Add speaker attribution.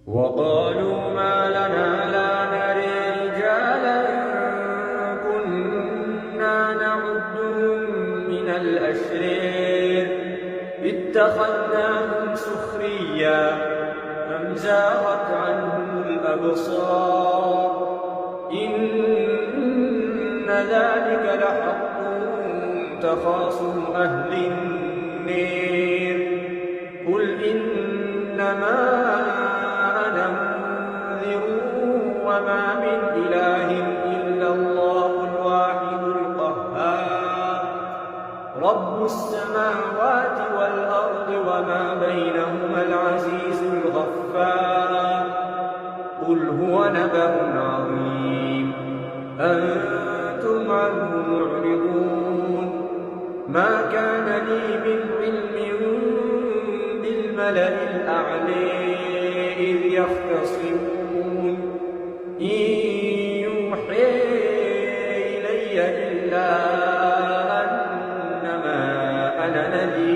Speaker 1: وقالوا ما لنا لا نري رجالا كنا نعدهم من الأشرار اتخذناهم سخريا أم زاغت عنهم الأبصار إن ذلك لحق تخاصم أهل النير قل إنما أنا منذر وما من إله إلا الله الواحد القهار رب السماوات والأرض وما بينهما العزيز الغفار قل هو نبأ عظيم أنتم عنه معرضون ما كان لي من علم بالملأ الأعلى إذ يختصمون إن يوحي إلي إلا أنما أنا نذير